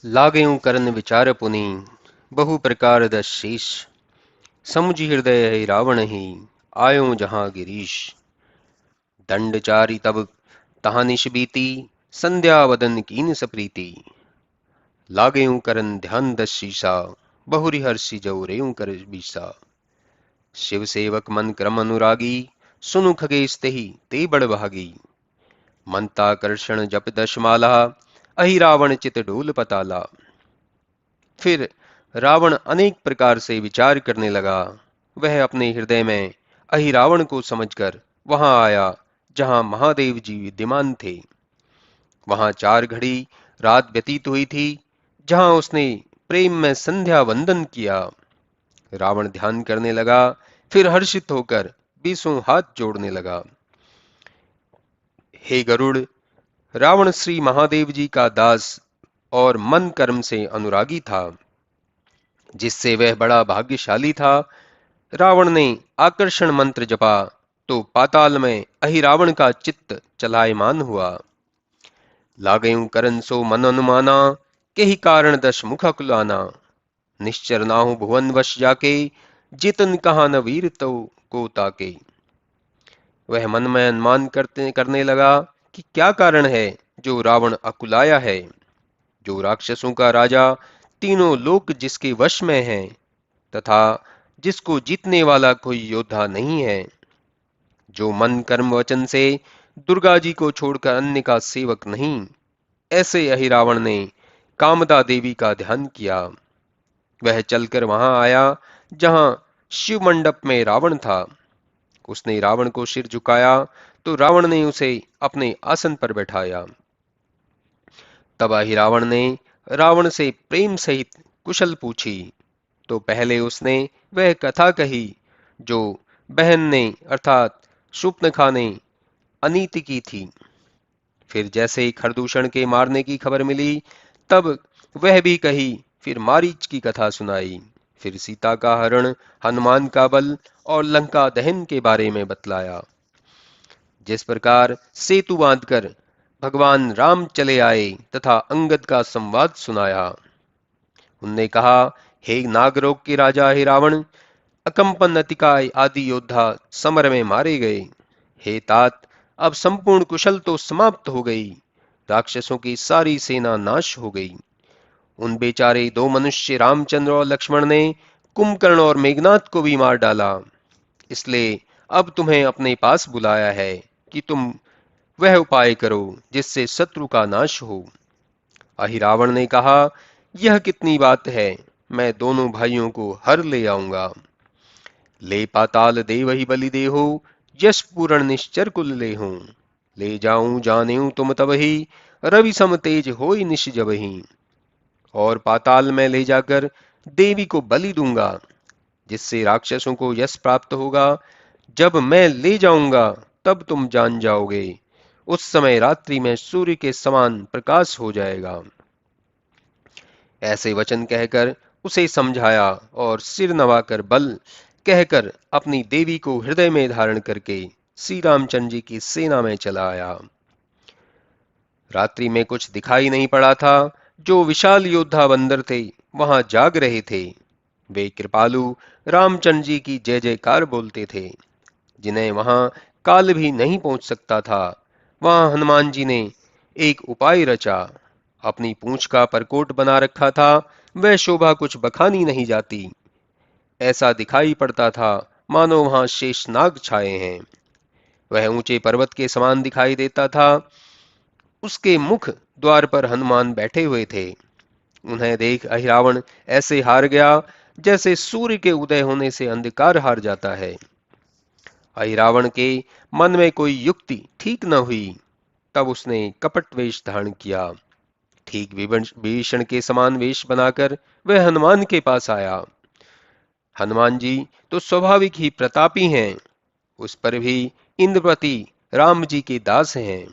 लागेऊं करन विचार पुनि बहु प्रकार दस शीश समुझ हृदय है रावण ही आयो जहां गिरीश दंड चारि तब तहां निश बीती संध्या वदन कीन सप्रीति लागेऊं करन ध्यान दस शीसा बहुरी हर्षि जऊ रेऊं कर बीसा शिव सेवक मन क्रम अनुरागी सुनु खगेश तेहि ते बड़ भागी मंताकर्षण जप दश माला अहि रावण चित डोल पताला। फिर रावण अनेक प्रकार से विचार करने लगा। वह अपने हृदय में अहिरावण को समझकर वहां आया जहां महादेव जी विद्यमान थे। वहां 4 घड़ी रात व्यतीत हुई थी, जहां उसने प्रेम में संध्या वंदन किया। रावण ध्यान करने लगा, फिर हर्षित होकर 20 हाथ जोड़ने लगा। हे गरुड़, रावण श्री महादेव जी का दास और मन कर्म से अनुरागी था, जिससे वह बड़ा भाग्यशाली था। रावण ने आकर्षण मंत्र जपा तो पाताल में अहिरावण का चित्त चलायमान हुआ। लागेऊं करन सो मन अनुमाना केहि कारण दश मुख कुलाना निश्चर नाहु भुवन वश जाके जितन कहा न वीर तो को ताके। वह मन में अनुमान करने लगा कि क्या कारण है जो रावण अकुलाया है, जो राक्षसों का राजा, तीनों लोक जिसके वश में है तथा जिसको जीतने वाला कोई योद्धा नहीं है, जो मन कर्म वचन से दुर्गा जी को छोड़कर अन्य का सेवक नहीं। ऐसे अहिरावण ने कामदा देवी का ध्यान किया। वह चलकर वहां आया जहां शिव मंडप में रावण था। उसने रावण को सिर झुकाया तो रावण ने उसे अपने आसन पर बैठाया। तब अहिरावण ने रावण से प्रेम सहित कुशल पूछी तो पहले उसने वह कथा कही जो बहन ने अर्थात शूर्पणखा ने अनीति की थी। फिर जैसे ही खरदूषण के मारने की खबर मिली, तब वह भी कही। फिर मारीच की कथा सुनाई। फिर सीता का हरण, हनुमान का बल और लंका दहन के बारे में बतलाया। जिस प्रकार सेतु बांधकर भगवान राम चले आए तथा अंगद का संवाद सुनाया। उनने कहा, हे नागलोक के राजा हे रावण, अकंपन अतिकाय आदि योद्धा समर में मारे गए। हे तात, अब संपूर्ण कुशल तो समाप्त हो गई। राक्षसों की सारी सेना नाश हो गई। उन बेचारे 2 मनुष्य रामचंद्र और लक्ष्मण ने कुंभकर्ण और मेघनाथ को भी मार डाला। इसलिए अब तुम्हें अपने पास बुलाया है कि तुम वह उपाय करो जिससे शत्रु का नाश हो। अहिरावण ने कहा, यह कितनी बात है, मैं दोनों भाइयों को हर ले आऊंगा। ले पाताल देव ही बलि देहो, यश पूरण निश्चर कुल लेहूं। ले जाऊं जानेऊं तुम तबहि, रवि सम तेज होई निश जबहि। और पाताल में ले जाकर देवी को बलि दूंगा, जिससे राक्षसों को यश प्राप्त होगा। जब मैं ले जाऊंगा तब तुम जान जाओगे। उस समय रात्रि में सूर्य के समान प्रकाश हो जाएगा। ऐसे वचन कहकर उसे समझाया और सिर नवाकर बल कहकर अपनी देवी को हृदय में धारण करके श्री रामचंद्र जी की सेना में चला आया। रात्रि में कुछ दिखाई नहीं पड़ा था। जो विशाल योद्धा बंदर थे वहां जाग रहे थे। वे कृपालु रामचंद्र जी की जय जयकार बोलते थे, जिन्हें वहां काल भी नहीं पहुंच सकता था। वहां हनुमान जी ने एक उपाय रचा। अपनी पूंछ का परकोट बना रखा था, वह शोभा कुछ बखानी नहीं जाती। ऐसा दिखाई पड़ता था मानो वहां शेषनाग छाए हैं। वह ऊंचे पर्वत के समान दिखाई देता था। उसके मुख द्वार पर हनुमान बैठे हुए थे। उन्हें देख अहिरावण ऐसे हार गया जैसे सूर्य के उदय होने से अंधकार हार जाता है। अहिरावण के मन में कोई युक्ति ठीक न हुई। तब उसने कपट वेश धारण किया। ठीक विभीषण के समान वेश बनाकर वह हनुमान के पास आया। हनुमान जी तो स्वाभाविक ही प्रतापी हैं, उस पर भी इंद्रपति राम जी के दास हैं।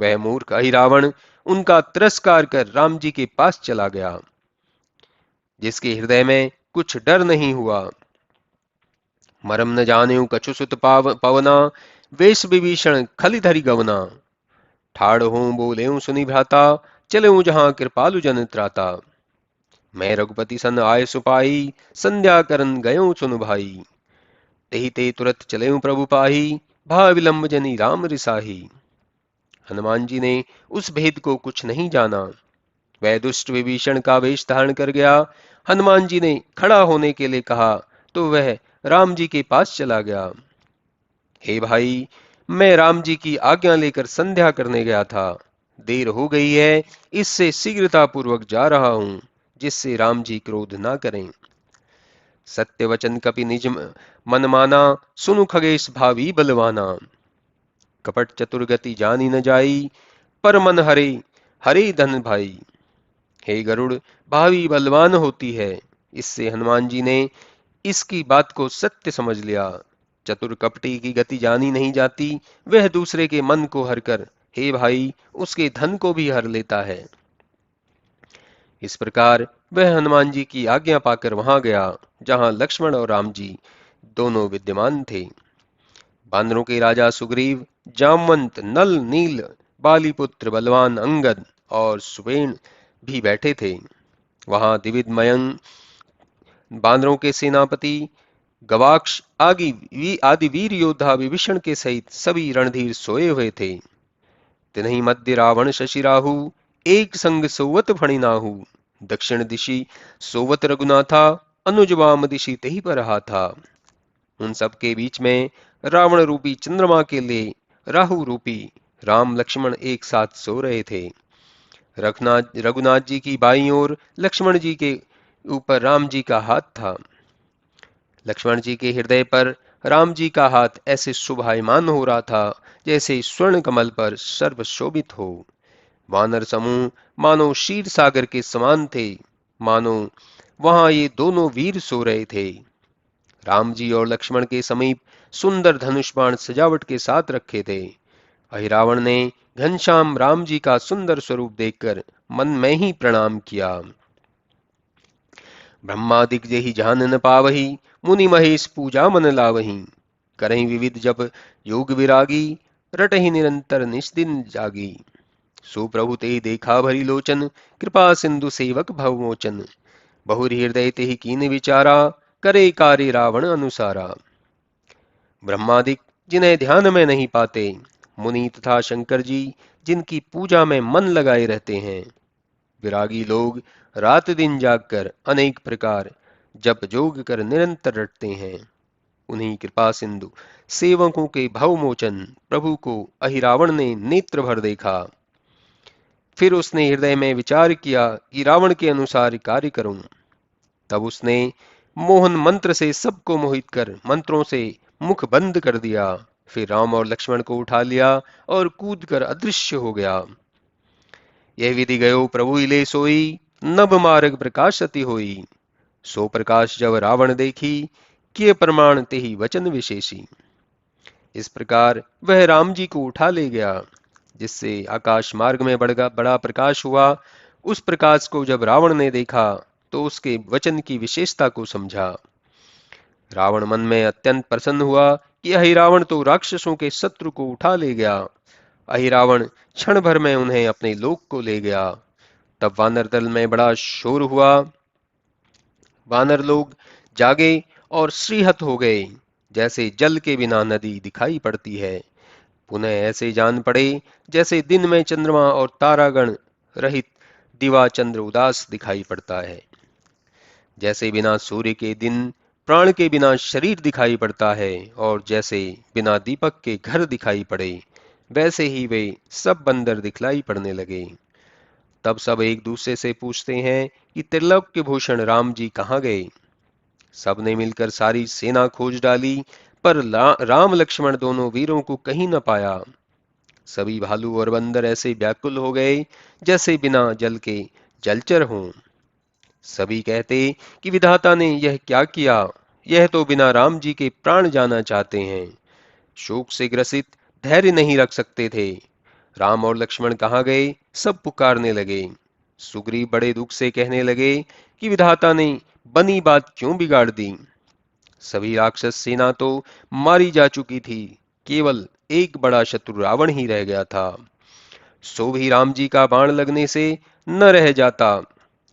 वह मूर्ख अहिरावण उनका तिरस्कार कर राम जी के पास चला गया, जिसके हृदय में कुछ डर नहीं हुआ। मरम न जानेऊ कछु सुत पवना, वेश विभीषण खलि धरि गवना। ठाड़ हों बोलेऊं सुनि भ्राता, चले जहां कृपालु जन त्राता। मैं रघुपति सन आय सुपाई, संध्या करन गयो सुन भाई। तेहि ते तुरत चले प्रभु पाही, भा विलंब जनि राम रिसाही। हनुमान जी ने उस भेद को कुछ नहीं जाना। वह दुष्ट विभीषण का वेश धारण कर गया। हनुमान जी ने खड़ा होने के लिए कहा तो वह राम जी के पास चला गया। हे भाई, मैं राम जी की आज्ञा लेकर संध्या करने गया था। देर हो गई है, इससे शीघ्रता पूर्वक जा रहा हूं, जिससे राम जी क्रोध ना करें। सत्य वचन कपि निज मन माना, सुनु खगेश भावी बलवाना। कपट चतुर गति जानी न जाई, पर मन हरे हरे धन भाई। हे गरुड़, भावी बलवान होती है। इससे हनुमान जी ने इसकी बात को सत्य समझ लिया। चतुर कपटी की गति जानी नहीं जाती, वह दूसरे के मन को हर कर, हे भाई, उसके धन को भी हर लेता है। इस प्रकार वह हनुमान जी की आज्ञा पाकर वहां गया जहां लक्ष्मण और राम जी दोनों विद्यमान थे। बानरों के राजा सुग्रीव, जामवंत, नल, नील, बालीपुत्र बलवान अंगद और सुवेण भी बैठे थे। वहां दिविदमयंग बानरों के सेनापति गवाक्ष आदि वीर योद्धा विभीषण के सहित सभी रणधीर सोए हुए थे। तिन्हि मध्य रावण शशि राहु, एक संग सोवत फणिनाहु। दक्षिण दिशि सोवत रघुनाथा, अनुज वाम दिशि तेहि पर हाथा। उन सब के बीच में रावण रूपी चंद्रमा के लिए राहु रूपी राम लक्ष्मण एक साथ सो रहे थे। रघुनाथ जी की बाईं ओर लक्ष्मण जी के ऊपर राम जी का हाथ था। लक्ष्मण जी के हृदय पर राम जी का हाथ ऐसे शोभायमान हो रहा था जैसे स्वर्ण कमल पर सर्व शोभित हो। वानर समूह मानो क्षीर सागर के समान थे, मानो वहां ये दोनों वीर सो रहे थे। राम जी और लक्ष्मण के समीप सुंदर धनुष बाण सजावट के साथ रखे थे। अहिरावण ने घनश्याम राम जी का सुंदर स्वरूप देखकर मन में ही प्रणाम किया। ब्रह्मादिक जेहि जान न पावही, मुनि महेश पूजा मन लावही। करहि विविध जप योग विरागी, रटहि निरंतर निश दिन जागी। सो प्रभु तेहि देखा भरी लोचन, कृपा सिंधु सेवक भवमोचन। बहुरी हृदय तेहि कीन विचारा, करे कार्य रावण अनुसारा। ब्रह्मादिक जिन्हें ध्यान में नहीं पाते, मुनि तथा शंकर जी जिनकी पूजा में मन लगाए रहते हैं, विरागी लोग रात दिन जागकर अनेक प्रकार जप जोग कर निरंतर रटते हैं, उन्हीं कृपा सिंधु सेवकों के भवमोचन प्रभु को अहिरावण ने नेत्र भर देखा। फिर उसने हृदय में विचार किया कि रावण के अनुसार कार्य करूं। तब उसने मोहन मंत्र से सबको मोहित कर मंत्रों से मुख बंद कर दिया। फिर राम और लक्ष्मण को उठा लिया और कूद कर अदृश्य हो गया। यह विधि गयो प्रभु इले सोई, नभ मार्ग प्रकाशति होई। सो प्रकाश जब रावण देखी, किए प्रमाण तेहि वचन विशेषी। इस प्रकार वह राम जी को उठा ले गया, जिससे आकाश मार्ग में बड़ा प्रकाश हुआ। उस प्रकाश को जब रावण ने देखा तो उसके वचन की विशेषता को समझा। रावण मन में अत्यंत प्रसन्न हुआ कि अहिरावण तो राक्षसों के शत्रु को उठा ले गया। अहिरावण क्षण भर में उन्हें अपने लोक को ले गया। तब वानर दल में बड़ा शोर हुआ। वानर लोग जागे और श्रीहत हो गए, जैसे जल के बिना नदी दिखाई पड़ती है। पुनः ऐसे जान पड़े जैसे दिन में चंद्रमा और तारागण रहित दिवा चंद्र उदास दिखाई पड़ता है। जैसे बिना सूर्य के दिन, प्राण के बिना शरीर दिखाई पड़ता है, और जैसे बिना दीपक के घर दिखाई पड़े, वैसे ही वे सब बंदर दिखलाई पड़ने लगे। तब सब एक दूसरे से पूछते हैं कि त्रिलोक्य भूषण राम जी कहाँ गए। सबने मिलकर सारी सेना खोज डाली, पर राम लक्ष्मण दोनों वीरों को कहीं न पाया। सभी भालू और बंदर ऐसे व्याकुल हो गए जैसे बिना जल के जलचर हों। सभी कहते कि विधाता ने यह क्या किया, यह तो बिना राम जी के प्राण जाना चाहते हैं। शोक से ग्रसित धैर्य नहीं रख सकते थे। राम और लक्ष्मण कहाँ गए, सब पुकारने लगे। सुग्रीव बड़े दुख से कहने लगे कि विधाता ने बनी बात क्यों बिगाड़ दी। सभी राक्षस सेना तो मारी जा चुकी थी, केवल एक बड़ा शत्रु रावण ही रह गया था। सो भी राम जी का बाण लगने से न रह जाता।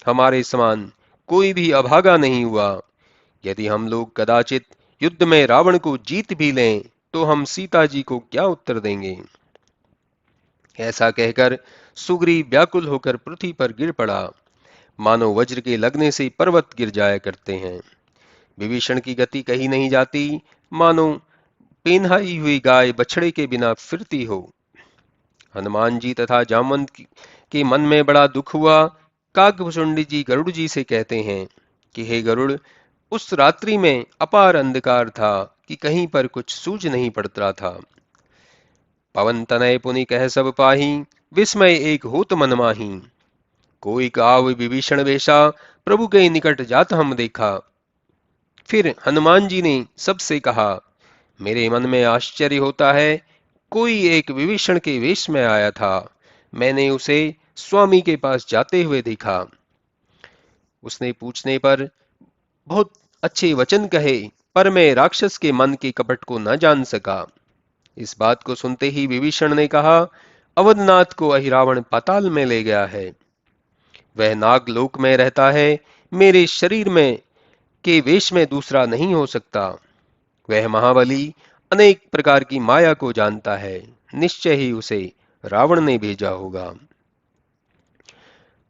हमारे समान कोई भी अभागा नहीं हुआ। यदि हम लोग कदाचित युद्ध में रावण को जीत भी लें तो हम सीता जी को क्या उत्तर देंगे। ऐसा कहकर सुग्रीव व्याकुल होकर पृथ्वी पर गिर पड़ा, मानो वज्र के लगने से पर्वत गिर जाया करते हैं। विभीषण की गति कही नहीं जाती, मानो पेन्हाई हुई गाय बछड़े के बिना फिरती हो। हनुमान जी तथा जामवंत के मन में बड़ा दुख हुआ। काकभुषुंडी जी गरुड़ जी से कहते हैं कि हे गरुड़, उस रात्रि में अपार अंधकार था कि कहीं पर कुछ सूझ नहीं पड़ता था। पवन तनय पुनि कह सब पाही, विस्मय एक होत मन माही। कोई काव विभीषण वेशा, प्रभु के निकट जात हम देखा। फिर हनुमान जी ने सबसे कहा, मेरे मन में आश्चर्य होता है। कोई एक विभीषण के वेश में आया था, मैंने उसे स्वामी के पास जाते हुए देखा। उसने पूछने पर बहुत अच्छे वचन कहे, पर मैं राक्षस के मन के कपट को न जान सका। इस बात को सुनते ही विभीषण ने कहा, अवधनाथ को अहिरावण पाताल में ले गया है। वह नागलोक में रहता है, मेरे शरीर में के वेश में दूसरा नहीं हो सकता। वह महाबली अनेक प्रकार की माया को जानता है, निश्चय ही उसे रावण ने भेजा होगा।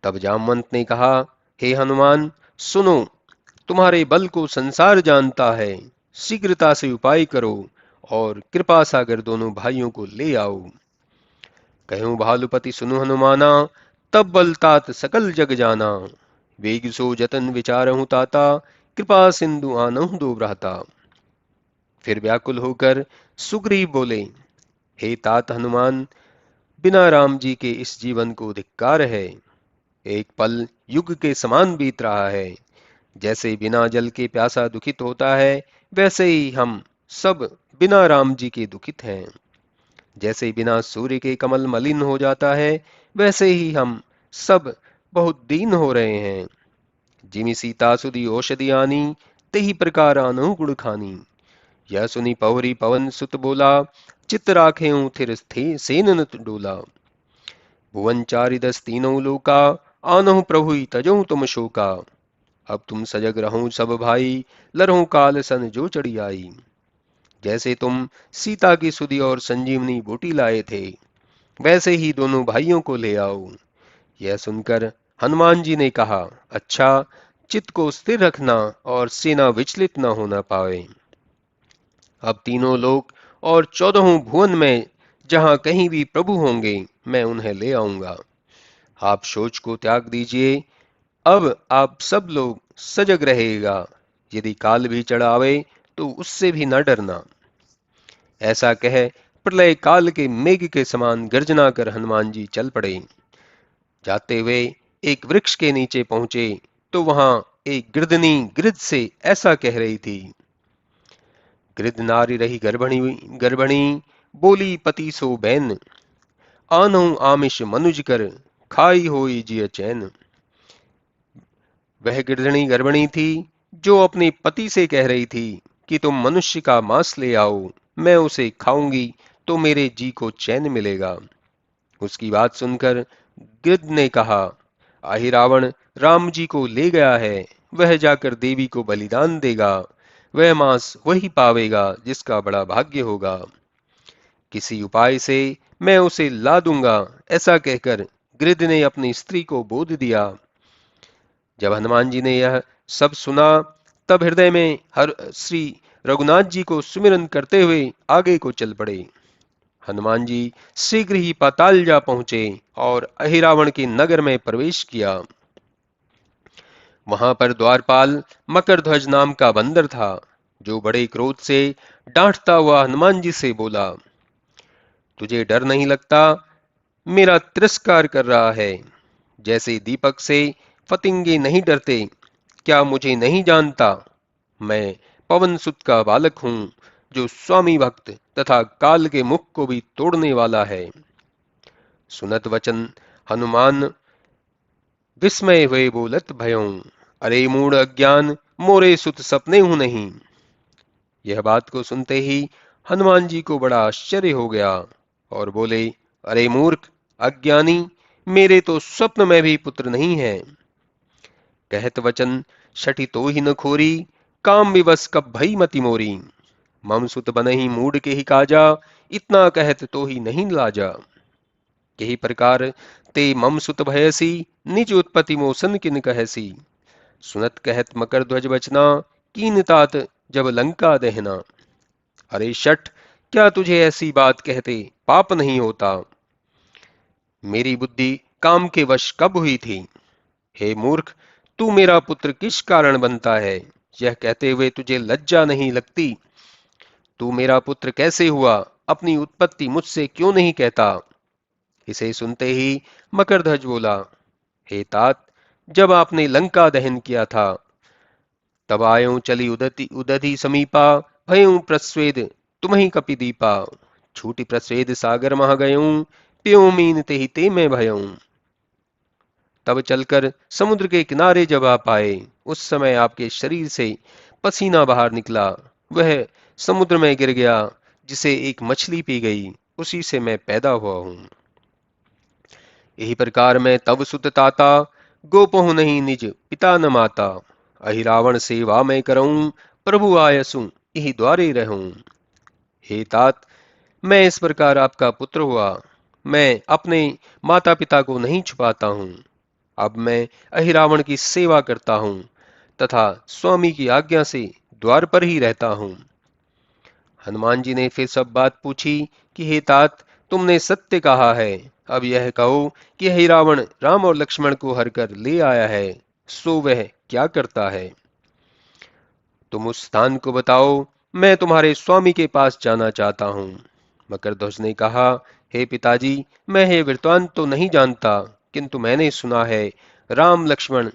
तब जामवंत ने कहा, हे हनुमान सुनो, तुम्हारे बल को संसार जानता है। शीघ्रता से उपाय करो और कृपा सागर दोनों भाइयों को ले आओ। कहूं भालुपति सुनु हनुमाना, तब बल तात सकल जग जाना। वेग सो जतन विचारहु ताता, कृपा सिंधु आनहु दो भ्राता। फिर व्याकुल होकर सुग्रीव बोले, हे तात हनुमान, बिना राम जी के इस जीवन को धिक्कार है। एक पल युग के समान बीत रहा है। जैसे बिना जल के प्यासा दुखित होता है, वैसे ही हम सब बिना राम जी के दुखित हैं। जैसे बिना सूर्य के कमल मलिन हो जाता है, वैसे ही हम सब बहुत दीन हो रहे हैं। जिमि सीता सुधी औषधि आनी, तेहि प्रकार आनहु गुण खानी। यह सुनी पवरी पवन सुत बोला, चित राखें थिर स्थे सेन न डोला। भुवन चारिदस तीनों लोका, आनहु प्रभु तजहु तुम शोका। अब तुम सजग रहो सब भाई, लरहु काल सन जो चढ़ी आई। जैसे तुम सीता की सुधि और संजीवनी बूटी लाए थे, वैसे ही दोनों भाइयों को ले आओ। यह सुनकर हनुमान जी ने कहा, अच्छा, चित्त को स्थिर रखना और सेना विचलित न होना पाए। अब तीनों लोक और 14 भुवन में जहां कहीं भी प्रभु होंगे, मैं उन्हें ले आऊंगा। आप सोच को त्याग दीजिए। अब आप सब लोग सजग रहेगा। यदि काल भी चढ़ आवे तो उससे भी न डरना। ऐसा कह प्रलय काल के मेघ के समान गर्जना कर हनुमान जी चल पड़े। जाते हुए एक वृक्ष के नीचे पहुंचे तो वहां एक गिरधनी गिरध से ऐसा कह रही थी। गिरध नारी रही गर्भणी गर्भणी, बोली पति सो बैन। आनहु आमिष मनुज कर, खाई होई जिय चैन। वह गिरधनी गर्भणी थी जो अपने पति से कह रही थी कि तुम मनुष्य का मांस ले आओ, मैं उसे खाऊंगी तो मेरे जी को चैन मिलेगा। उसकी बात सुनकर गिद्ध ने कहा, आहि रावण राम जी को ले गया है, वह जाकर देवी को बलिदान देगा। वह मांस वही पावेगा जिसका बड़ा भाग्य होगा। किसी उपाय से मैं उसे ला दूंगा। ऐसा कहकर गिद्ध ने अपनी स्त्री को बोध दिया। जब हनुमान जी ने यह सब सुना, तब हृदय में हर श्री रघुनाथ जी को सुमिरन करते हुए आगे को चल पड़े। हनुमान जी शीघ्र ही पाताल जा पहुंचे और अहिरावण के नगर में प्रवेश किया। वहां पर द्वारपाल मकरध्वज नाम का बंदर था, जो बड़े क्रोध से डांटता हुआ हनुमान जी से बोला, तुझे डर नहीं लगता? मेरा तिरस्कार कर रहा है। जैसे दीपक से फतिंगे नहीं डरते, क्या मुझे नहीं जानता? मैं पवन सुत का बालक हूं, जो स्वामी भक्त तथा काल के मुख को भी तोड़ने वाला है। सुनत वचन हनुमान विस्मय हुए बोलत भयों, अरे मूढ़ अज्ञान, मोरे सुत सपने हूं नहीं। यह बात को सुनते ही हनुमान जी को बड़ा आश्चर्य हो गया और बोले, अरे मूर्ख, अज्ञानी, मेरे तो स्वप्न में भी पुत्र नहीं है। कहत वचन शठी तो ही न खोरी, काम विवश कब भई मति मोरी। मम सुत बनहि मूड के ही काजा, इतना कहत तो ही नहीं लाजा। यही प्रकार ते मम सुत भयसी, निज उत्पत्ति मोसन किन कहसी। सुनत कहत मकर ध्वज बचना, कीन तात जब लंका दहना। अरे शठ, क्या तुझे ऐसी बात कहते पाप नहीं होता। मेरी बुद्धि काम के वश कब हुई थी। हे मूर्ख, तू मेरा पुत्र किस कारण बनता है, यह कहते हुए तुझे लज्जा नहीं लगती। तू मेरा पुत्र कैसे हुआ, अपनी उत्पत्ति मुझसे क्यों नहीं कहता। इसे सुनते ही मकरध्वज बोला, हे तात, जब आपने लंका दहन किया था, तब आयो चली उदति उदधि समीपा, भयऊ प्रस्वेद तुम्हि कपि दीपा। छूटी प्रस्वेद सागर मह गयूं, प्यों मीन ते ही ते मैं भयऊं। तब चलकर समुद्र के किनारे जब आप आए, उस समय आपके शरीर से पसीना बाहर निकला, वह समुद्र में गिर गया, जिसे एक मछली पी गई, उसी से मैं पैदा हुआ हूं। यही प्रकार मैं तब सुत ताता, गोपहु नहीं निज पिता न माता। अहि रावण सेवा मैं करऊं, प्रभु आयसु यही द्वारे रहूं। हे तात, मैं इस प्रकार आपका पुत्र हुआ। मैं अपने माता पिता को नहीं छुपाता हूं। अब मैं अहिरावण की सेवा करता हूं तथा स्वामी की आज्ञा से द्वार पर ही रहता हूं। हनुमान जी ने फिर सब बात पूछी कि हे तात, तुमने सत्य कहा है। अब यह कहो कि अहिरावण राम और लक्ष्मण को हर कर ले आया है, सो वह क्या करता है। तुम उस स्थान को बताओ, मैं तुम्हारे स्वामी के पास जाना चाहता हूं। मकरध्वज ने कहा, हे पिताजी, मैं ये वृत्तांत तो नहीं जानता, किंतु मैंने सुना है राम लक्ष्मण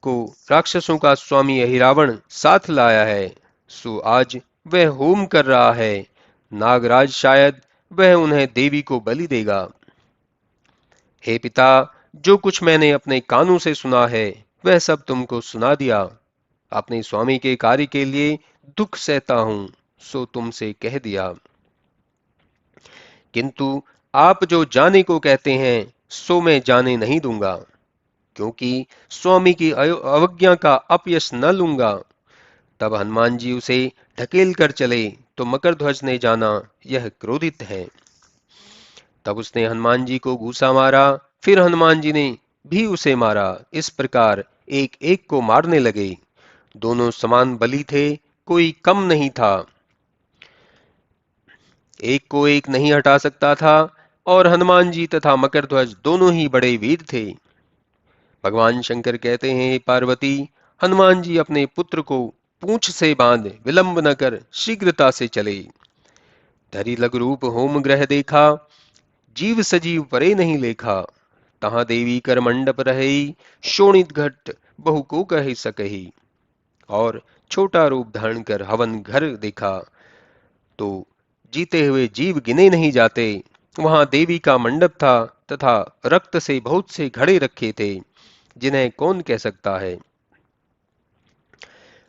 को राक्षसों का स्वामी अहिरावण साथ लाया है, सो आज वह होम कर रहा है। नागराज शायद वह उन्हें देवी को बलि देगा। हे पिता, जो कुछ मैंने अपने कानों से सुना है, वह सब तुमको सुना दिया। अपने स्वामी के कार्य के लिए दुख सहता हूं, सो तुमसे कह दिया। किंतु आप जो जाने को कहते हैं, सो मैं जाने नहीं दूंगा, क्योंकि स्वामी की अवज्ञा का अपयश न लूंगा। तब हनुमान जी उसे ढकेल कर चले, तो मकरध्वज ने जाना यह क्रोधित है। तब उसने हनुमान जी को घूसा मारा, फिर हनुमान जी ने भी उसे मारा। इस प्रकार एक एक को मारने लगे। दोनों समान बली थे, कोई कम नहीं था। एक को एक नहीं हटा सकता था, और हनुमान जी तथा मकरध्वज दोनों ही बड़े वीर थे। भगवान शंकर कहते हैं, पार्वती, हनुमान जी अपने पुत्र को पूंछ से बांध विलंब न कर शीघ्रता से चले। धरि लग रूप होम ग्रह देखा, जीव सजीव परे नहीं लेखा। तहां देवी कर मंडप रही, शोणित घट बहु को कह सकही। और छोटा रूप धारण कर हवन घर देखा, तो जीते हुए जीव गिने नहीं जाते। वहां देवी का मंडप था तथा रक्त से बहुत से घड़े रखे थे, जिन्हें कौन कह सकता है।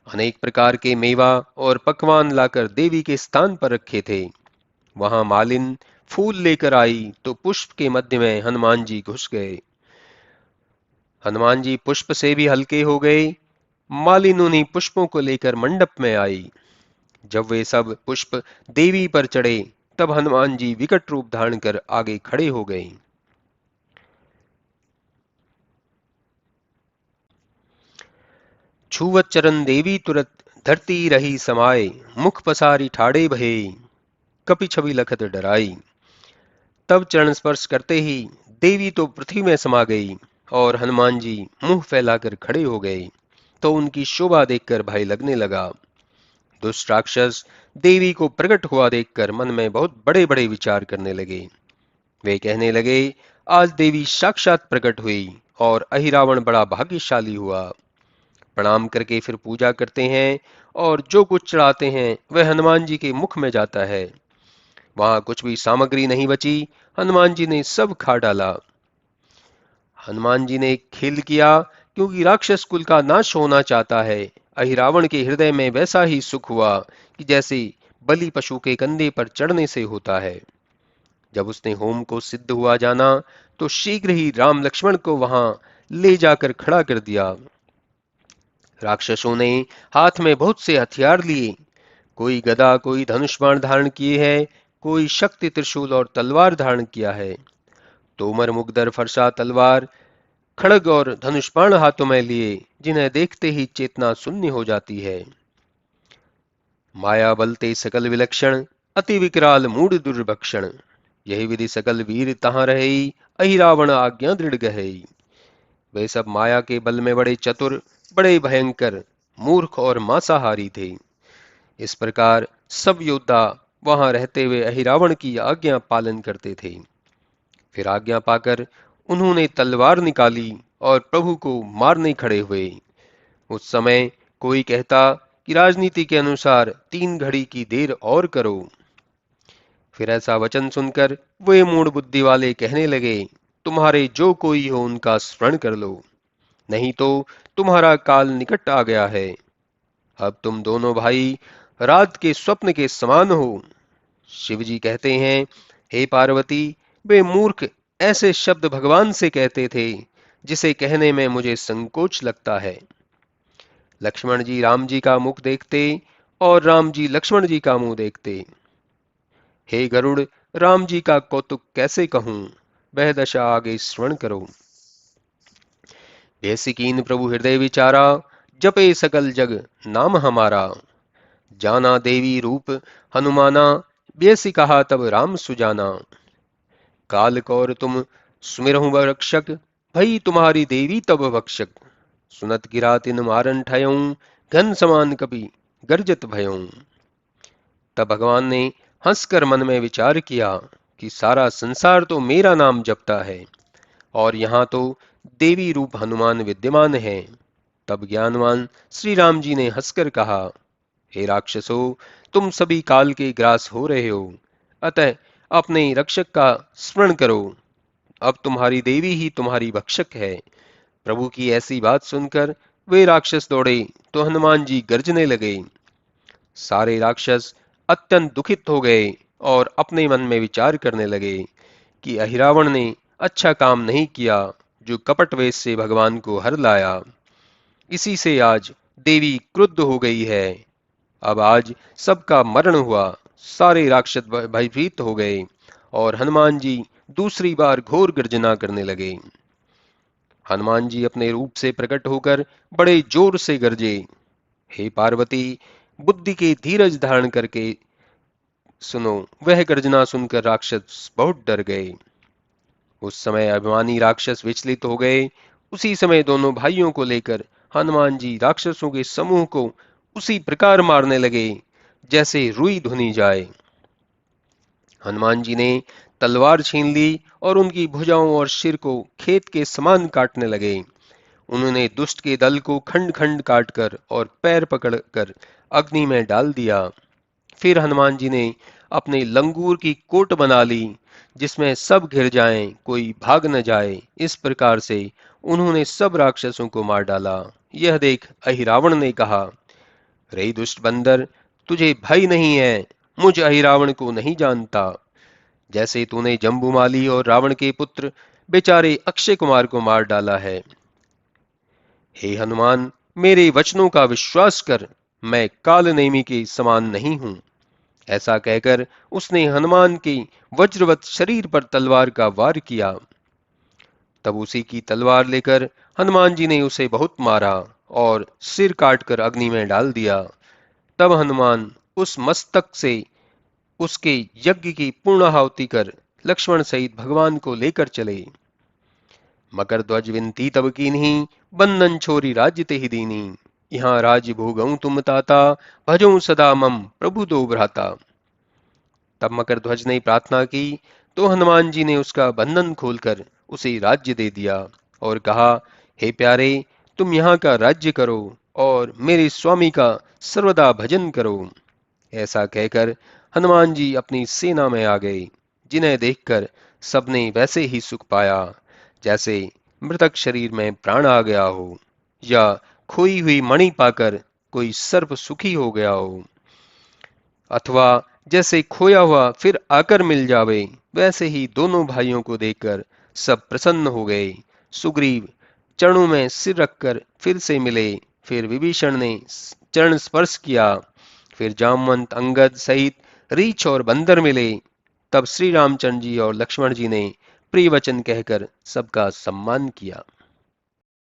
अनेक प्रकार के मेवा और पकवान लाकर देवी के स्थान पर रखे थे। वहां मालिन फूल लेकर आई, तो पुष्प के मध्य में हनुमान जी घुस गए। हनुमान जी पुष्प से भी हल्के हो गए। मालिन उन्हीं पुष्पों को लेकर मंडप में आई। जब वे सब पुष्प देवी पर चढ़े, तब हनुमान जी विकट रूप धारण कर आगे खड़े हो गए। छुवत चरण देवी तुरत, धरती रही समाये, मुख पसारी ठाड़े भये, कपि छवि लखत डराई। तब चरण स्पर्श करते ही देवी तो पृथ्वी में समा गई, और हनुमान जी मुंह फैलाकर खड़े हो गए, तो उनकी शोभा देखकर भय लगने लगा। दुष्ट राक्षस देवी को प्रकट हुआ देखकर मन में बहुत बड़े बड़े विचार करने लगे। वे कहने लगे, आज देवी साक्षात प्रकट हुई, और अहिरावण बड़ा भाग्यशाली हुआ। प्रणाम करके फिर पूजा करते हैं, और जो कुछ चढ़ाते हैं वह हनुमान जी के मुख में जाता है। वहां कुछ भी सामग्री नहीं बची, हनुमान जी ने सब खा डाला। हनुमान जी ने एक खेल किया, क्योंकि राक्षस कुल का नाश होना चाहता है। अहिरावण के हृदय में वैसा ही सुख हुआ कि जैसे बलि पशु के कंधे पर चढ़ने से होता है। जब उसने होम को सिद्ध हुआ जाना तो शीघ्र ही राम लक्ष्मण को वहां ले जाकर खड़ा कर दिया। राक्षसों ने हाथ में बहुत से हथियार लिए, कोई गदा, कोई धनुष बाण धारण किए है, कोई शक्ति त्रिशूल और तलवार धारण किया है। तोमर, मुगदर, फरसा, तलवार, खड़ग और धनुष बाण हाथों में लिए, जिन्हें देखते ही चेतना शून्य हो जाती है। माया बलते सकल विलक्षण, अति विकराल मूढ़ दुर्भक्षण, यही विधि सकल वीर तहां रहे, अहि रावण आज्ञा दृढ़ गहे। वे सब माया के बल में बड़े चतुर, बड़े भयंकर, मूर्ख और मांसाहारी थे। इस प्रकार सब योद्धा वहां रहते हुए अहिरावण की आज्ञा पालन करते थे। फिर आज्ञा पाकर उन्होंने तलवार निकाली और प्रभु को मारने खड़े हुए। उस समय कोई कहता कि राजनीति के अनुसार 3 घड़ी की देर और करो। फिर ऐसा वचन सुनकर वे मूढ़ बुद्धि वाले कहने लगे, तुम्हारे जो कोई हो उनका स्मरण कर लो, नहीं तो तुम्हारा काल निकट आ गया है। अब तुम दोनों भाई रात के स्वप्न के समान हो। शिवजी कहते हैं, हे पार्वती, वे मूर्ख ऐसे शब्द भगवान से कहते थे जिसे कहने में मुझे संकोच लगता है। लक्ष्मण जी राम जी का मुख देखते और राम जी लक्ष्मण जी का मुंह देखते। हे गरुड़, राम जी का कौतुक कैसे कहूं, वह दशा आगे श्रवण करो। ऐसी कीन प्रभु हृदय विचारा, जपे सकल जग नाम हमारा। जाना देवी रूप हनुमाना, बेसी कहा तब राम सुजाना। काल कौर तुम सुमिरहु रक्षक, भई तुम्हारी देवी तब भक्षक। सुनत गिरा तिन मारन ठयऊं, घन समान कपि गर्जत भयऊं। तब भगवान ने हंसकर मन में विचार किया कि सारा संसार तो मेरा नाम जपता है और यहाँ तो देवी रूप हनुमान विद्यमान है। तब ज्ञानवान श्री राम जी ने हंसकर कहा, हे राक्षसों, तुम सभी काल के ग्रास हो रहे हो, अतः अपने रक्षक का स्मरण करो। अब तुम्हारी देवी ही तुम्हारी भक्षक है। प्रभु की ऐसी बात सुनकर वे राक्षस दौड़े तो हनुमान जी गर्जने लगे। सारे राक्षस अत्यंत दुखित हो गए और अपने मन में विचार करने लगे कि अहिरावण ने अच्छा काम नहीं किया जो कपट वेश से भगवान को हर लाया। इसी से आज देवी क्रुद्ध हो गई है। अब आज सबका मरण हुआ। सारे राक्षस भयभीत हो गए और हनुमान जी दूसरी बार घोर गर्जना करने लगे। हनुमान जी अपने रूप से प्रकट होकर बड़े जोर से गरजे। हे पार्वती, बुद्धि के धीरज धारण करके सुनो। वह गर्जना सुनकर राक्षस बहुत डर गए। उस समय अभिमानी राक्षस विचलित हो गए। उसी समय दोनों भाइयों को लेकर हनुमान जी राक्षसों के समूह को उसी प्रकार मारने लगे जैसे रुई धुनी जाए। हनुमान जी ने तलवार छीन ली और उनकी भुजाओं और सिर को खेत के समान काटने लगे। उन्होंने दुष्ट के दल को खंड खंड काटकर और पैर पकड़कर अग्नि में डाल दिया। फिर हनुमान जी ने अपने लंगूर की कोट बना ली जिसमें सब घिर जाएं, कोई भाग न जाए। इस प्रकार से उन्होंने सब राक्षसों को मार डाला। यह देख अहिरावण ने कहा, रे दुष्ट बंदर, तुझे भय नहीं है, मुझ अहिरावण को नहीं जानता। जैसे तूने जम्बूमाली और रावण के पुत्र बेचारे अक्षय कुमार को मार डाला है। हे हनुमान, मेरे वचनों का विश्वास कर, मैं काल नेमी के समान नहीं हूं। ऐसा कहकर उसने हनुमान के वज्रवत शरीर पर तलवार का वार किया। तब उसी की तलवार लेकर हनुमान जी ने उसे बहुत मारा और सिर काटकर अग्नि में डाल दिया। तब हनुमान उस मस्तक से उसके यज्ञ की पूर्णाहुति कर लक्ष्मण सहित भगवान को लेकर चले। मकर ध्वज विनती तब कीन्ही, बंधन छोरी राज्य ते ही दीनी। यहाँ राज भोगऊं तुम ताता, भजऊं सदा मम प्रभु दो भ्राता। तब मकर ध्वज ने प्रार्थना की तो हनुमान जी ने उसका बंधन खोलकर उसे राज्य दे दिया और कहा, हे प्यारे, तुम यहाँ का राज्य करो और मेरे स्वामी का सर्वदा भजन करो। ऐसा कहकर हनुमान जी अपनी सेना में आ गए, जिन्हें देखकर सबने वैसे ही सुख पाया जैसे मृतक शरीर में प्राण आ गया हो या खोई हुई मणि पाकर कोई सर्प सुखी हो गया हो, अथवा जैसे खोया हुआ फिर आकर मिल जावे, वैसे ही दोनों भाइयों को देखकर सब प्रसन्न हो गए। सुग्रीव चरणों में सिर रखकर फिर से मिले। फिर विभीषण ने चरण स्पर्श किया। फिर जामवंत अंगद सहित रीछ और बंदर मिले। तब श्री रामचंद्र जी और लक्ष्मण जी ने प्रिय वचन कहकर सबका सम्मान किया।